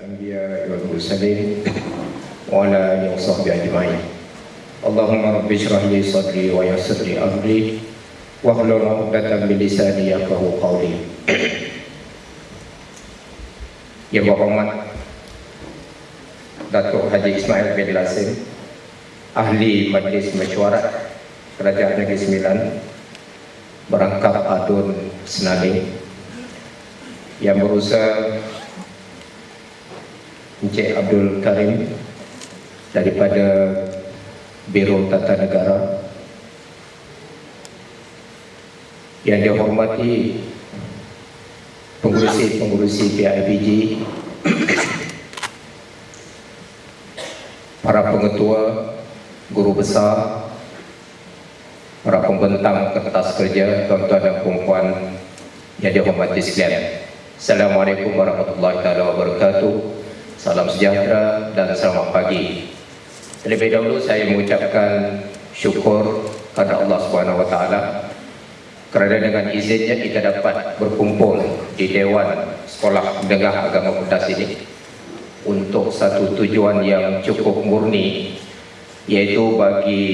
الأنبياء والمرسلين وعلى آله وصحبه أجمعين. اللهم رب اشرح لي صدري ويسر لي أمري واحلل عقدة من لساني يفقهوا قولي. Yang berhormat Datuk Haji Ismail bin Lasim, Ahli Majlis Mesyuarat Kerajaan Negeri Sembilan, Berangkap Adun Senaling, yang berusaha Encik Abdul Karim daripada Biro Tata Negara, yang dihormati pengurusi PIBG, para pengetua, guru besar, para pembentang kertas kerja, tuan-tuan dan puan-puan yang dihormati sekalian. Assalamualaikum warahmatullahi wabarakatuh. Salam sejahtera dan selamat pagi. Terlebih dahulu saya mengucapkan syukur kepada Allah Subhanahu Wa Taala kerana dengan izinnya kita dapat berkumpul di Dewan Sekolah Menengah Agama Pedas ini untuk satu tujuan yang cukup murni, yaitu bagi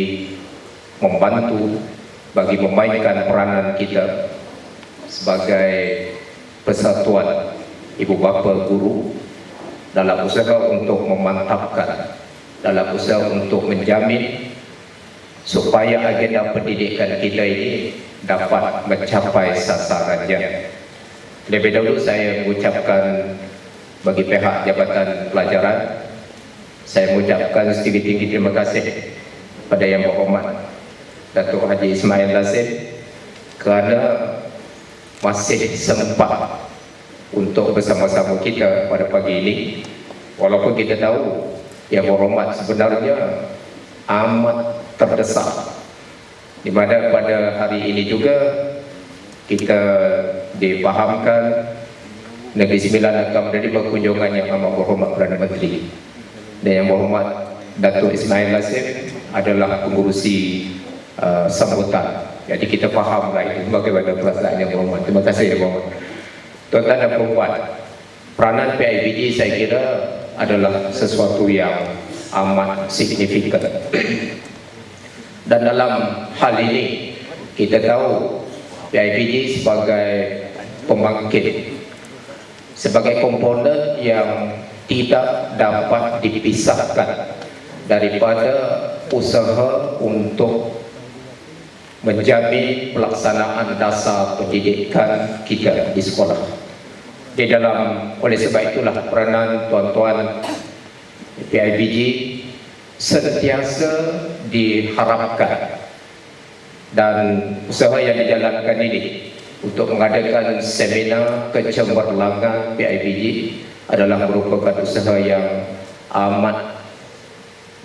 membantu, bagi memainkan peranan kita sebagai persatuan ibu bapa guru dalam usaha untuk memantapkan, dalam usaha untuk menjamin supaya agenda pendidikan kita ini dapat mencapai sasarannya. Lebih dahulu saya mengucapkan bagi pihak Jabatan Pelajaran, saya mengucapkan setinggi-tinggi terima kasih pada Yang Berhormat Datuk Haji Ismail Lasim kerana masih sempat untuk bersama-sama kita pada pagi ini, walaupun kita tahu Yang Berhormat sebenarnya amat terdesak, di mana pada hari ini juga kita dipahamkan Negeri Sembilan akan menerima kunjungan Yang Amat Berhormat Perdana Menteri, dan Yang Berhormat Datuk Ismail Lasim adalah pengurusi sambutan. Jadi kita fahamlah itu bagaimana perasaan Yang Berhormat. Terima kasih Yang Berhormat. Tuan-tuan dan puan-puan, peranan PIBG saya kira adalah sesuatu yang amat signifikan. Dan dalam hal ini kita tahu PIBG sebagai pembangkit, sebagai komponen yang tidak dapat dipisahkan daripada usaha untuk menjamin pelaksanaan dasar pendidikan kita di sekolah. Oleh sebab itulah peranan tuan-tuan PIBG sentiasa diharapkan, dan usaha yang dijalankan ini untuk mengadakan seminar kecemerlangan PIBG adalah merupakan usaha yang amat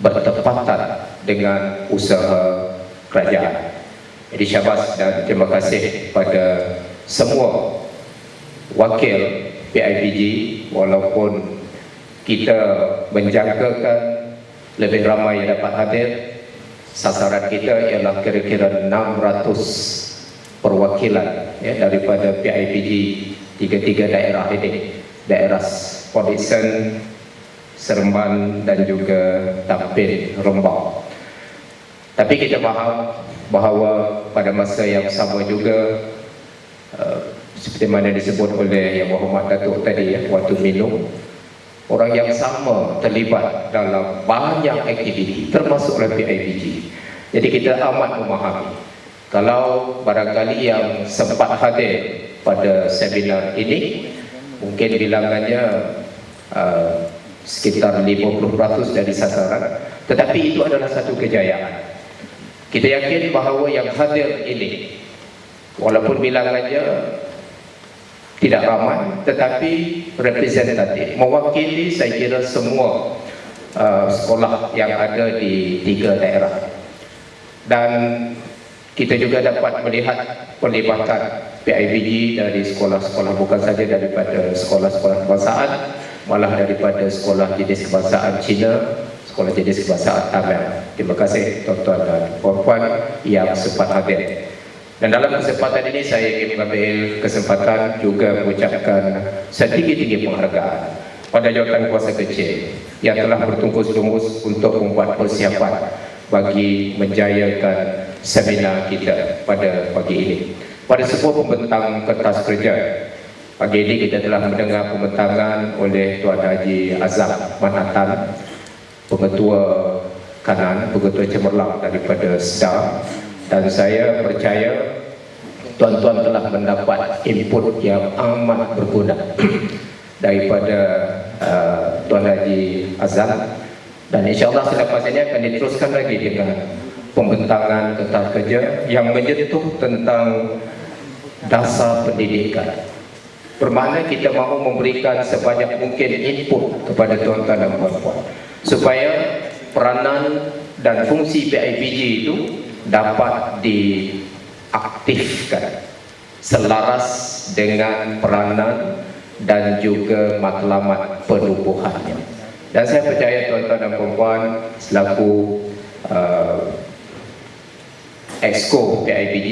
bertepatan dengan usaha kerajaan. Jadi syabas dan terima kasih pada semua wakil PIBG, walaupun kita menjangkakan lebih ramai yang dapat hadir. Sasaran kita ialah kira-kira 600 perwakilan daripada PIBG tiga-tiga daerah ini, daerah Port Dickson, Seremban dan juga Tampin, Rembang. Tapi kita faham bahawa pada masa yang sama juga seperti mana disebut oleh Yang Berhormat Datuk tadi, waktu minum, orang yang sama terlibat dalam banyak aktiviti termasuk oleh PIBG. Jadi kita amat memahami kalau barangkali yang sempat hadir pada seminar ini mungkin bilangannya sekitar 50% dari sasaran, tetapi itu adalah satu kejayaan. Kita yakin bahawa yang hadir ini walaupun bilangannya tidak ramai, tetapi representatif, mewakili saya kira semua sekolah yang ada di tiga daerah. Dan kita juga dapat melihat pelibatan PIBG dari sekolah-sekolah, bukan saja daripada sekolah-sekolah kebangsaan, malah daripada sekolah jenis kebangsaan Cina, sekolah jenis kebangsaan Tamil. Terima kasih tuan-tuan dan puan-puan yang sempat hadir. Dan dalam kesempatan ini saya ingin mengambil kesempatan juga mengucapkan setinggi-tinggi penghargaan pada jawatan kuasa kecil yang telah bertungkus-lumus untuk membuat persiapan bagi menjayakan seminar kita pada pagi ini. Pada sebuah pembentang kertas kerja, pagi ini kita telah mendengar pembentangan oleh Tuan Haji Azam Manhattan, Pengetua Kanan, Pengetua Cemerlang daripada SDA, dan saya percaya tuan-tuan telah mendapat input yang amat berguna daripada Tuan Haji Azam, dan insyaAllah selepas ini akan diteruskan lagi dengan pembentangan kertas kerja yang menyentuh tentang dasar pendidikan. Bermakna kita mahu memberikan sebanyak mungkin input kepada tuan-tuan dan puan-puan supaya peranan dan fungsi PIPG itu dapat diaktifkan selaras dengan peranan dan juga matlamat penubuhannya. Dan saya percaya tuan-tuan dan puan-puan selaku Exco PIPG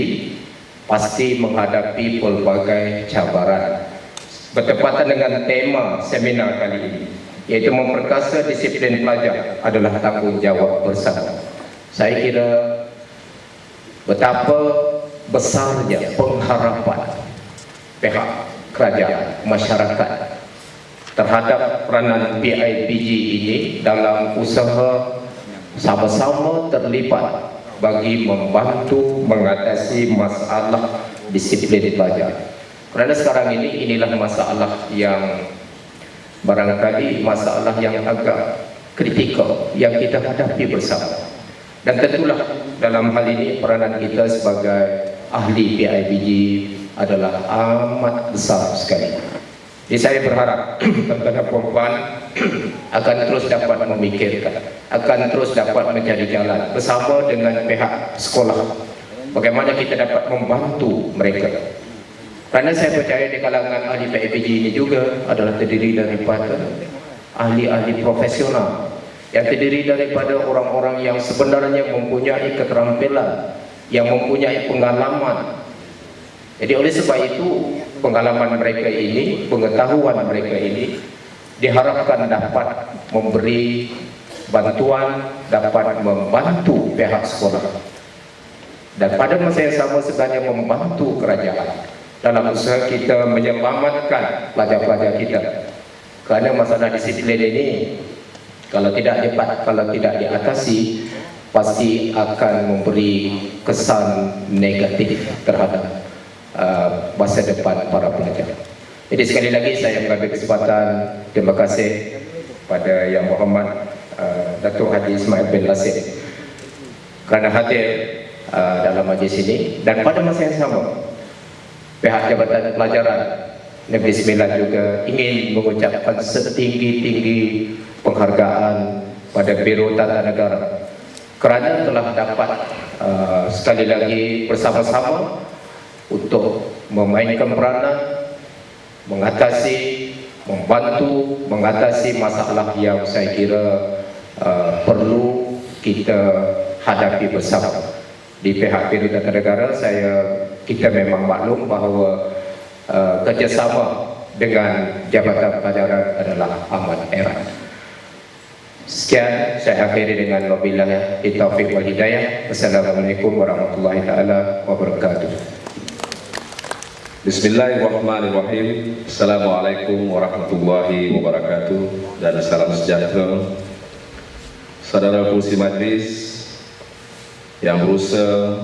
pasti menghadapi pelbagai cabaran bertepatan dengan tema seminar kali ini, iaitu memperkasa disiplin pelajar adalah tanggungjawab bersama. Saya kira betapa besarnya pengharapan pihak kerajaan, masyarakat terhadap peranan PIPG ini dalam usaha sama-sama terlibat bagi membantu mengatasi masalah disiplin pelajar. Kerana sekarang ini inilah masalah yang barangkali masalah yang agak kritikal yang kita hadapi bersama. Dan tentulah dalam hal ini peranan kita sebagai ahli PIPG adalah amat besar sekali. Jadi saya berharap tuan-tuan dan puan-puan akan terus dapat memikirkan, akan terus dapat mencari jalan bersama dengan pihak sekolah bagaimana kita dapat membantu mereka. Kerana saya percaya di kalangan ahli PIPG ini juga adalah terdiri daripada ahli-ahli profesional, yang terdiri daripada orang-orang yang sebenarnya mempunyai keterampilan, yang mempunyai pengalaman. Jadi oleh sebab itu pengalaman mereka ini, pengetahuan mereka ini diharapkan dapat memberi bantuan, dapat membantu pihak sekolah, dan pada masa yang sama sebenarnya membantu kerajaan dalam usaha kita menyelamatkan pelajar-pelajar kita. Kerana masalah disiplin ini kalau tidak diatasi pasti akan memberi kesan negatif terhadap masa depan para pelajar. Jadi sekali lagi saya mengambil kesempatan, terima kasih pada Yang Berhormat Datuk Haji Ismail bin Lasir kerana hadir dalam majlis ini, dan pada masa yang sama pihak Jabatan Pelajaran Negeri Sembilan juga ingin mengucapkan setinggi-tinggi penghargaan pada Biro Tata Negara kerana telah dapat sekali lagi bersama-sama untuk memainkan peranan mengatasi, membantu mengatasi masalah yang saya kira perlu kita hadapi bersama. Di pihak Biro Tata Negara kita memang maklum bahawa kerjasama dengan Jabatan Pelajaran adalah amat erat. Sekian saya akhiri dengan wabillahi taufiq wal hidayah. Wassalamualaikum warahmatullahi taala wabarakatuh. Bismillahirrahmanirrahim. Assalamualaikum warahmatullahi wabarakatuh, dan salam sejahtera. Saudara pengurusi majlis yang berusaha,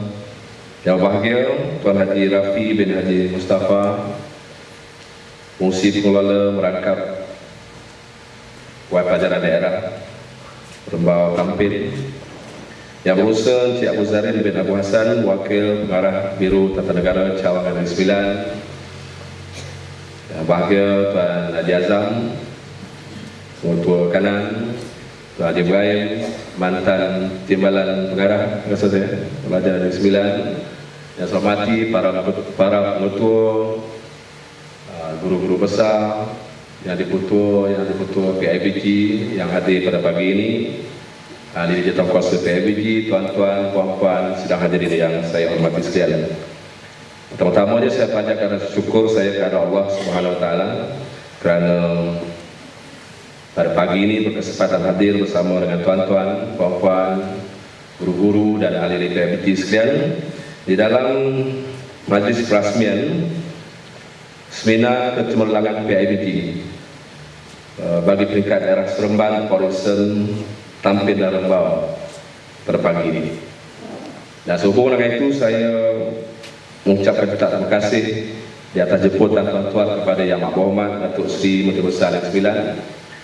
yang bahagia, Tuan Haji Rafi bin Haji Mustafa, Pengurusi Pengelola Merangkap Wai Pelajaran Daerah Rembau Kampit, yang berusaha Encik Abu Zarin bin Abu Hassan, Wakil Pengarah Biro Tata Negara Cawangan Negeri Sembilan, yang bahagia Tuan Haji Azam, Pengetua Kanan, Tuan Haji Ibrahim, mantan Timbalan Pengarah Pelajar Negeri Sembilan, yang saya hormati para pengetua, guru-guru besar, yang diputua PIPG yang hadir pada pagi ini, ahli jawatan kuasa PIPG, tuan-tuan, puan-puan, sidang hadirin yang saya hormati sekalian. Pertama-tama saya panjatkan rasa syukur saya kepada Allah Subhanahu Wa Taala kerana pada pagi ini berkesempatan hadir bersama dengan tuan-tuan, puan-puan, guru-guru dan ahli PIBG sekalian di dalam majlis perasmian seminar kecemerlangan PIBG bagi peringkat daerah Seremban, Korison, Tampin dan Rembau pada pagi ini. Dan sehubungan dengan itu saya mengucapkan terima kasih di atas jemputan tuan-tuan kepada Yang Amat Berhormat Datuk Seri Menteri Besar Negeri Sembilan,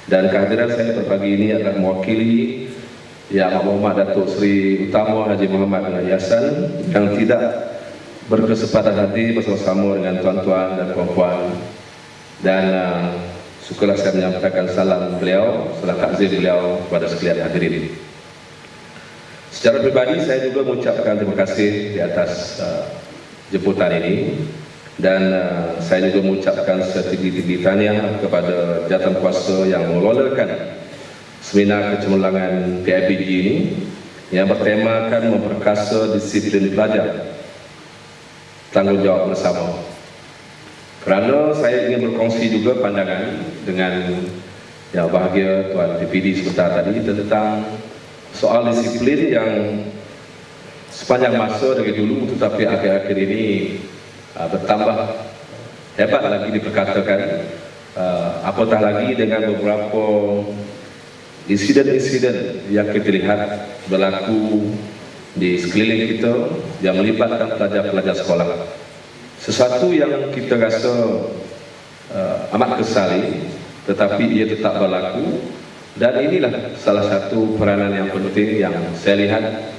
dan kehadiran saya pada pagi ini adalah mewakili Yang Amat Berhormat Datuk Seri Utama Haji Muhammad bin Yassan yang tidak berkesempatan hadir bersama-sama dengan tuan-tuan dan puan-puan, dan syukurlah saya menyampaikan salam beliau, salam takzim beliau kepada sekalian hadirin. Secara pribadi saya juga mengucapkan terima kasih di atas jemputan ini, dan saya juga mengucapkan setinggi-tinggi tahniah kepada jawatankuasa yang mengelolakan seminar kecemerlangan PIBG ini yang bertemakan memperkasa disiplin pelajar, tanggungjawab bersama. Kerana saya ingin berkongsi juga pandangan dengan yang bahagia Tuan DPD sebentar tadi tentang soal disiplin yang sepanjang masa dari dulu tetapi akhir-akhir ini bertambah hebat lagi diperkatakan, apatah lagi dengan beberapa insiden-insiden yang kita lihat berlaku di sekeliling kita yang melibatkan pelajar-pelajar sekolah. Sesuatu yang kita rasa amat kesali, tetapi ia tetap berlaku, dan inilah salah satu peranan yang penting yang saya lihat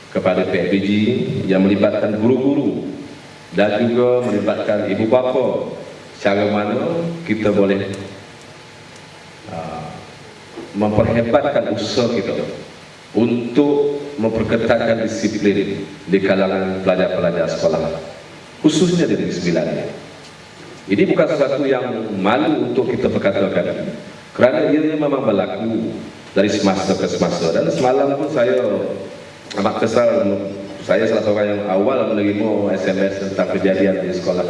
kepada PIBG yang melibatkan guru-guru dan juga melibatkan ibu bapa, cara mana kita boleh memperhebatkan usaha kita untuk memperketatkan disiplin di kalangan pelajar-pelajar sekolah, khususnya di Negeri Sembilan. Ini bukan sesuatu yang malu untuk kita perkatakan, kerana ia memang berlaku dari semasa ke semasa. Dan semalam pun saya amat kesal, saya salah seorang yang awal menerima SMS tentang kejadian di sekolah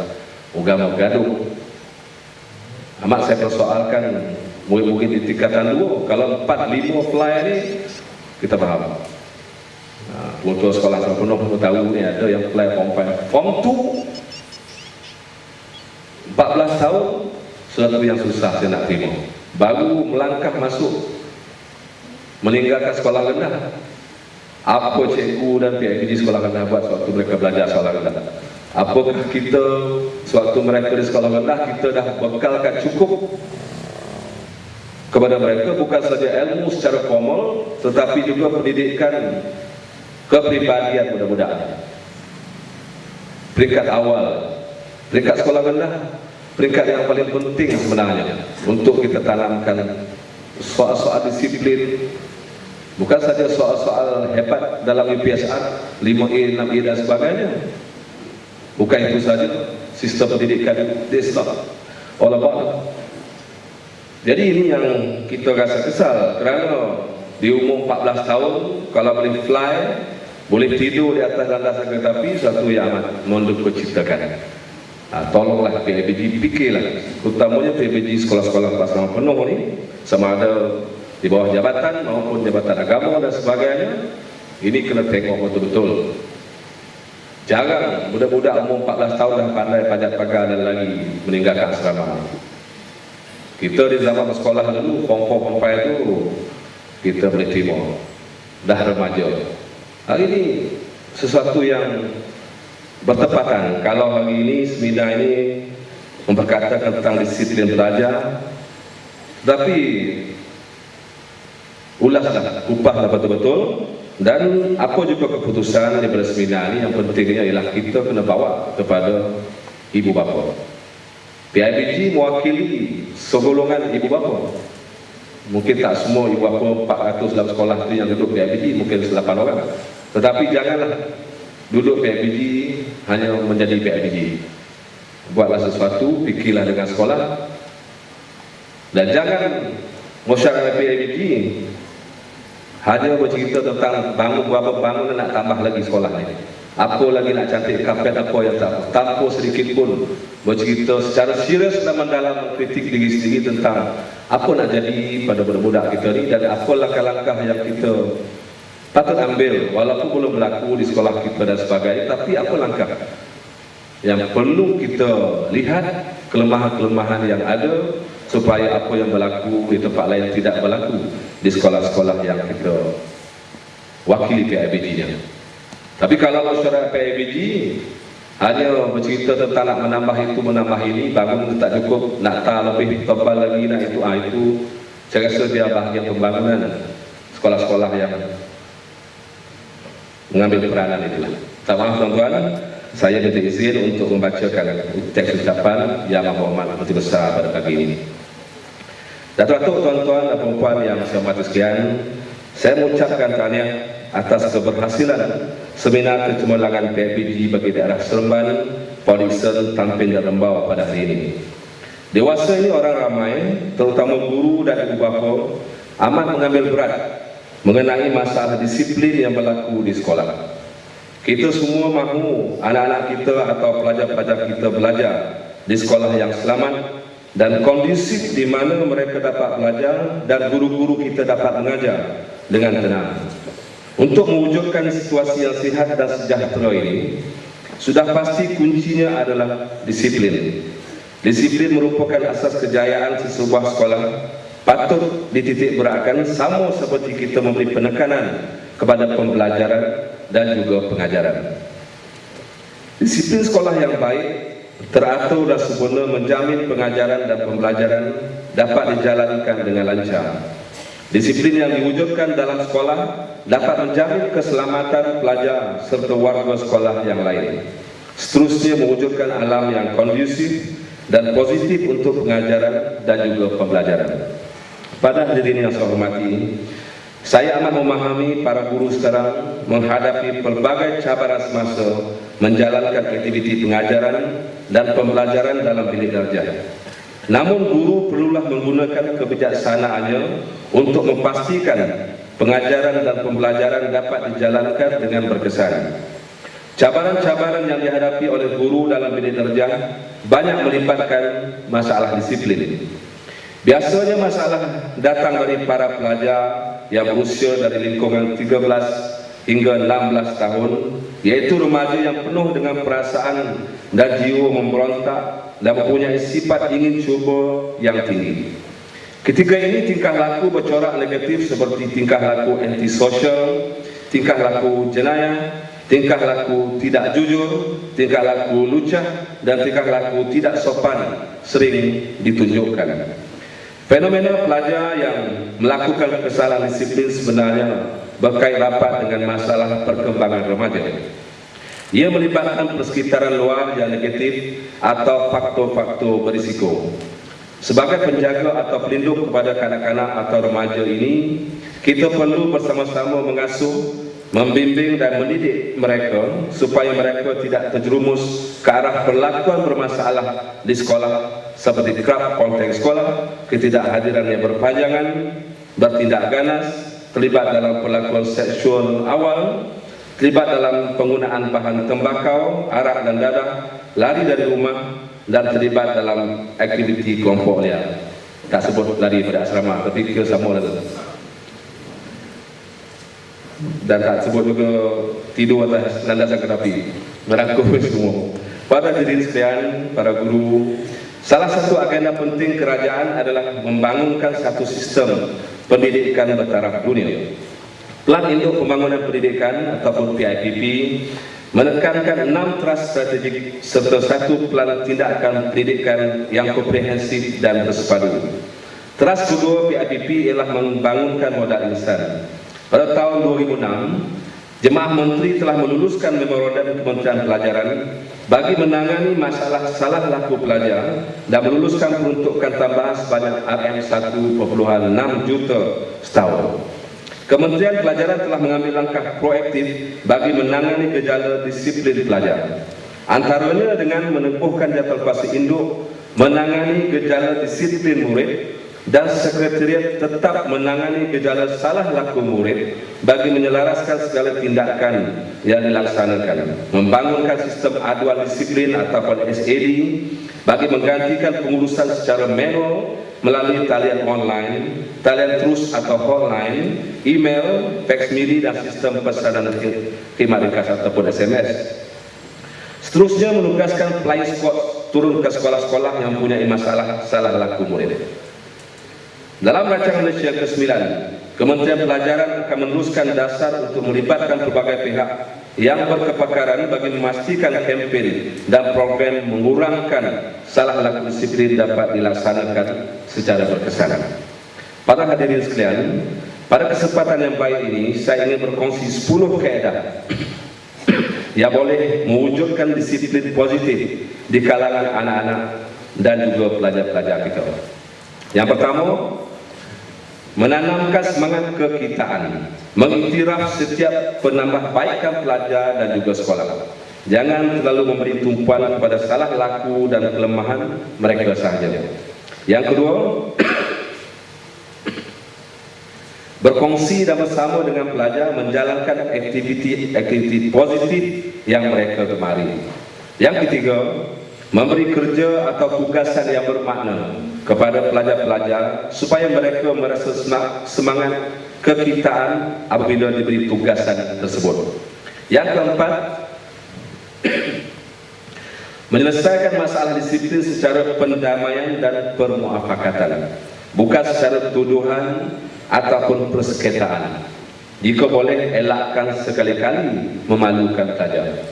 Ugama Gaduh. Amat saya persoalkan, mungkin di tingkatan 2, kalau 4-5 fly ni kita faham. Untuk sekolah penuh tahu ni ada yang fly form 2 14 tahun, sesuatu yang susah saya nak terima. Baru melangkah masuk, meninggalkan sekolah rendah. Apa cikgu dan PIBG sekolah rendah buat sewaktu mereka belajar sekolah rendah? Apakah kita sewaktu mereka di sekolah rendah kita dah bekalkan cukup kepada mereka bukan saja ilmu secara formal, tetapi juga pendidikan kepribadian mudah-mudahan. Peringkat awal, peringkat sekolah rendah, peringkat yang paling penting sebenarnya untuk kita tanamkan soal-soal disiplin. Bukan saja soal-soal hebat dalam UPSR 5E, 6E dan sebagainya. Bukan itu saja, sistem pendidikan Islam all about. Jadi ini yang kita rasa kesal, kerana di umur 14 tahun kalau boleh fly, boleh tidur di atas landasan kereta api, satu yang amat menduka ciptakan. Tolonglah PIBG fikirlah, terutamanya PIBG sekolah-sekolah kelas menengah penuh ni, sama ada di bawah jabatan maupun jabatan agama dan sebagainya. Ini kena tengok betul-betul. Jarang budak-budak umur 14 tahun dah pandai pajak pagar dan lagi meninggalkan asrama. Kita di zaman sekolah dulu, form 4, form 5 itu kita boleh terima, dah remaja. Hari ini sesuatu yang bertepatan. Kalau hari ini seminar ini memperkatakan tentang disiplin belajar, tapi ulaslah, kupaslah betul-betul, dan apa juga keputusan daripada seminar ini yang pentingnya ialah kita kena bawa kepada ibu bapa. PIBG mewakili segolongan ibu bapa. Mungkin tak semua ibu bapa 400 dalam sekolah itu yang duduk PIBG, mungkin 8 orang. Tetapi janganlah duduk PIBG hanya menjadi PIBG. Buatlah sesuatu, fikirlah dengan sekolah, dan jangan masyarakat PIBG hanya bercerita tentang bangun berapa bangunan nak tambah lagi sekolah ini. apa lagi nak cantik kapet apa yang tak, tanpa sedikit pun bercerita secara serius dan mendalam mengkritik diri sendiri tentang apa nak jadi pada budak-budak kita ni dan apa langkah-langkah yang kita patut ambil walaupun belum berlaku di sekolah kita dan sebagainya, tapi apa langkah yang perlu kita lihat, kelemahan-kelemahan yang ada supaya apa yang berlaku di tempat lain tidak berlaku di sekolah-sekolah yang kita wakili PIBG-nya. Tapi kalau masyarakat PIBG hanya bercerita tentang nak menambah itu, menambah ini, bangun tak cukup, nak lebih tebal lagi, nak itu, saya rasa dia bahagian pembangunan sekolah-sekolah yang mengambil peranan itulah. Tak maaf tuan-tuan, saya minta izin untuk membacakan teks ucapan Yang Berhormat Menteri Besar pada pagi ini. Datuk-datuk, tuan-tuan dan puan yang saya hormati sekalian, saya mengucapkan tahniah atas keberhasilan seminar kecemerlangan PIBG bagi daerah Seremban, Polisen, Tampin dan Rembau pada hari ini. Dewasa ini orang ramai, terutama guru dan ibu bapa, amat mengambil berat mengenai masalah disiplin yang berlaku di sekolah. Kita semua mahu anak-anak kita atau pelajar-pelajar kita belajar di sekolah yang selamat dan kondusif di mana mereka dapat belajar dan guru-guru kita dapat mengajar dengan tenang. Untuk mewujudkan situasi yang sihat dan sejahtera ini, sudah pasti kuncinya adalah disiplin. Disiplin merupakan asas kejayaan sesebuah sekolah, patut dititik beratkan sama seperti kita memberi penekanan kepada pembelajaran dan juga pengajaran. Disiplin sekolah yang baik, teratur dan sempurna menjamin pengajaran dan pembelajaran dapat dijalankan dengan lancar. Disiplin yang diwujudkan dalam sekolah dapat menjamin keselamatan pelajar serta warga sekolah yang lain. Seterusnya mewujudkan alam yang kondusif dan positif untuk pengajaran dan juga pembelajaran. Pada hadirin yang saya hormati, saya amat memahami para guru sekarang menghadapi pelbagai cabaran semasa menjalankan aktiviti pengajaran dan pembelajaran dalam bilik darjah. Namun guru perlulah menggunakan kebijaksanaannya untuk memastikan pengajaran dan pembelajaran dapat dijalankan dengan berkesan. Cabaran-cabaran yang dihadapi oleh guru dalam bilik darjah banyak melibatkan masalah disiplin. Biasanya masalah datang dari para pelajar yang berusia dari lingkungan 13 hingga 16 tahun, yaitu remaja yang penuh dengan perasaan dan jiwa memberontak dan mempunyai sifat ingin cuba yang tinggi. Ketika ini tingkah laku bercorak negatif seperti tingkah laku antisosial, tingkah laku jenayah, tingkah laku tidak jujur, tingkah laku lucah, dan tingkah laku tidak sopan sering ditunjukkan. Fenomena pelajar yang melakukan kesalahan disiplin sebenarnya berkait rapat dengan masalah perkembangan remaja. Ia melibatkan persekitaran luar yang negatif atau faktor-faktor berisiko. Sebagai penjaga atau pelindung kepada kanak-kanak atau remaja ini, kita perlu bersama-sama mengasuh, membimbing dan mendidik mereka supaya mereka tidak terjerumus ke arah perlakuan bermasalah di sekolah seperti kerap konteks sekolah, ketidakhadiran yang berpanjangan, bertindak ganas, terlibat dalam perlakuan seksual awal, terlibat dalam penggunaan bahan tembakau, arak dan dadah, lari dari rumah, dan terlibat dalam aktiviti kelompok liar. Tak sebut lari pada asrama, tapi ke sama lagi. Dan tak sebut juga tidur atas landasan kereta, merangkul semua. Para hadirin sekalian, para guru, salah satu agenda penting kerajaan adalah membangunkan satu sistem pendidikan bertaraf dunia. Plan Induk Pembangunan Pendidikan ataupun PIPP menekankan 6 teras strategik serta 1 plan tindakan pendidikan yang komprehensif dan bersepadu. Teras kedua PIPP ialah membangunkan modal insan. Pada tahun 2006, Jemaah Menteri telah meluluskan memorandum Kementerian Pelajaran bagi menangani masalah salah laku pelajar dan meluluskan peruntukan tambahan sebanyak RM1.6 juta setahun. Kementerian Pelajaran telah mengambil langkah proaktif bagi menangani gejala disiplin pelajar. Antaranya dengan menempuhkan jadwal fase induk menangani gejala disiplin murid, dan sekretariat tetap menangani gejala salah laku murid bagi menyelaraskan segala tindakan yang dilaksanakan, membangunkan sistem aduan disiplin ataupun SAD bagi menggantikan pengurusan secara manual melalui talian online, talian terus atau hotline, email, fax midi dan sistem pesanan khidmat ringkas ataupun SMS. Seterusnya menugaskan flying squad turun ke sekolah-sekolah yang mempunyai masalah salah laku murid. Dalam rancangan Malaysia yang ke-9, Kementerian Pelajaran akan meneruskan dasar untuk melibatkan berbagai pihak yang berkepakaran bagi memastikan kempen dan program mengurangkan salah laku disiplin dapat dilaksanakan secara berkesan. Para hadirin sekalian, pada kesempatan yang baik ini saya ingin berkongsi 10 kaedah yang boleh mewujudkan disiplin positif di kalangan anak-anak dan juga pelajar-pelajar kita. Yang pertama, menanamkan semangat kekitaan, mengiktiraf setiap penambahbaikan pelajar dan juga sekolah. Jangan terlalu memberi tumpuan kepada salah laku dan kelemahan mereka sahaja. Yang kedua, berkongsi dan bersama dengan pelajar menjalankan aktiviti positif yang mereka gemari. Yang ketiga, memberi kerja atau tugasan yang bermakna kepada pelajar-pelajar supaya mereka merasa semangat kekitaan apabila diberi tugasan tersebut. Yang keempat, menyelesaikan masalah disiplin secara pendamaian dan permuafakatan, bukan secara tuduhan ataupun persengketaan. Jika boleh, elakkan sekali-kali memalukan pelajar.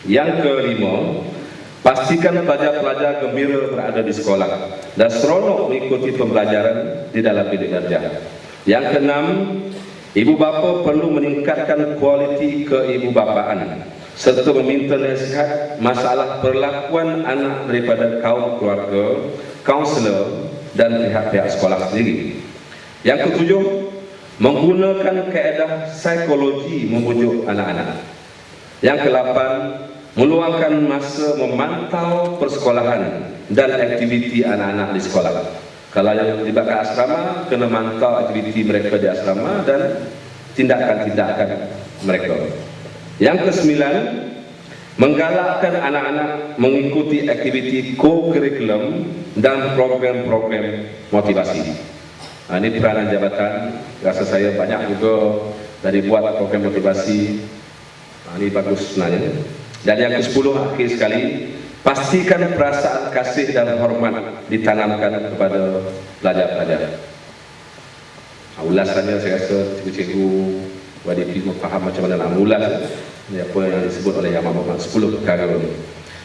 Yang kelima, pastikan pelajar-pelajar gembira berada di sekolah dan seronok mengikuti pembelajaran di dalam bilik darjah. Yang keenam, ibu bapa perlu meningkatkan kualiti keibubapaan serta meminta nasihat masalah perlakuan anak daripada kaum keluarga, kaunselor dan pihak-pihak sekolah sendiri. Yang ketujuh, menggunakan kaedah psikologi membujuk anak-anak. Yang kedelapan, meluangkan masa memantau persekolahan dan aktiviti anak-anak di sekolah. Kalau yang melibatkan asrama, kena mantau aktiviti mereka di asrama dan tindakan-tindakan mereka. Yang kesembilan, menggalakkan anak-anak mengikuti aktiviti co-curriculum dan program-program motivasi. Ini peranan jabatan, rasa saya banyak juga dari buat program motivasi. Ini bagus sebenarnya. Dan yang ke-10, akhir sekali, pastikan perasaan kasih dan hormat ditanamkan kepada pelajar-pelajar. Ulasannya saya rasa cikgu-cikgu WDP faham macam mana nak ulas apa yang disebut oleh Yang Maha 10 perkara ini.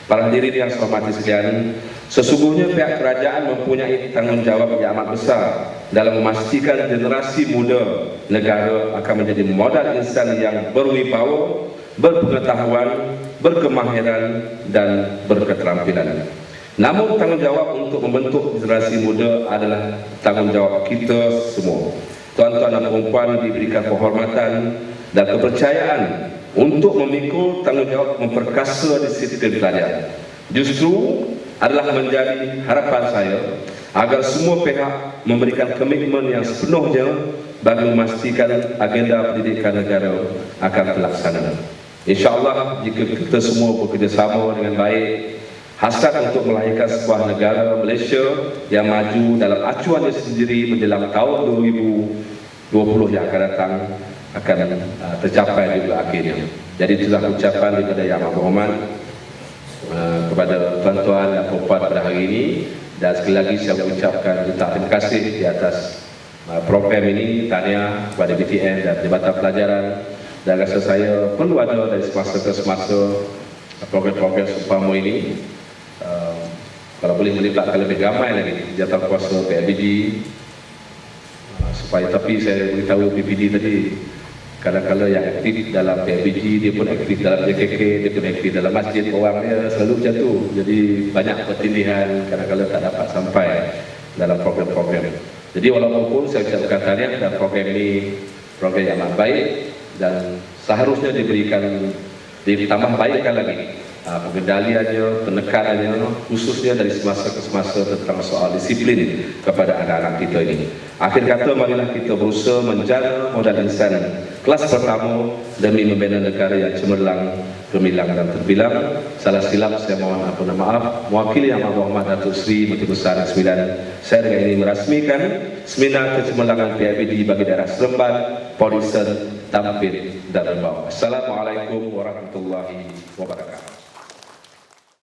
Para hadirin yang saya hormati sekalian, sesungguhnya pihak kerajaan mempunyai tanggungjawab yang amat besar dalam memastikan generasi muda negara akan menjadi modal insan yang berwibawa, berpengetahuan, berkemahiran dan berketerampilan. Namun tanggungjawab untuk membentuk generasi muda adalah tanggungjawab kita semua. Tuan-tuan dan puan diberikan penghormatan dan kepercayaan untuk memikul tanggungjawab memperkasa disiplin pelajar. Justru adalah menjadi harapan saya agar semua pihak memberikan komitmen yang sepenuhnya bagi memastikan agenda pendidikan negara akan terlaksana. InsyaAllah jika kita semua bekerjasama dengan baik, hasrat untuk melahirkan sebuah negara Malaysia yang maju dalam acuannya sendiri menjelang tahun 2020 yang akan datang akan tercapai juga akhirnya. Jadi itulah ucapan daripada Yang Maha Berhormat kepada tuan-tuan dan puan pada hari ini, dan sekali lagi saya mengucapkan terima kasih di atas program ini, tahniah kepada BTN dan Jabatan Pelajaran, dan rasa saya perlu ada dari semasa ke semasa program-program seumpama ini, kalau boleh melibatkan lebih ramai lagi jawatankuasa PABG, supaya, tapi saya beritahu PPD tadi, kadang-kadang yang aktif dalam PABG dia pun aktif dalam JKK, dia pun aktif dalam masjid, orang dia selalu macam tu. Jadi banyak pertindihan kadang-kadang tak dapat sampai dalam program-program. Jadi walaupun saya ucapkan tahniah, dan program ini program yang amat baik dan seharusnya ditambah baikkan lagi pengendaliannya, penekanannya, khususnya dari semasa ke semasa tentang soal disiplin kepada anak-anak kita ini. Akhir kata, marilah kita berusaha menjaga modal insan kelas pertama demi membina negara yang cemerlang, gemilang dan terbilang. Salah silap saya mohon ampun dan maaf. Mewakili Yang Amat Datuk Seri Menteri Besar ke-9, saya dengan ini merasmikan seminar kecemerlangan PIBD bagi daerah Seremban, Polisen, Tampit dan Rembau. Assalamualaikum warahmatullahi wabarakatuh.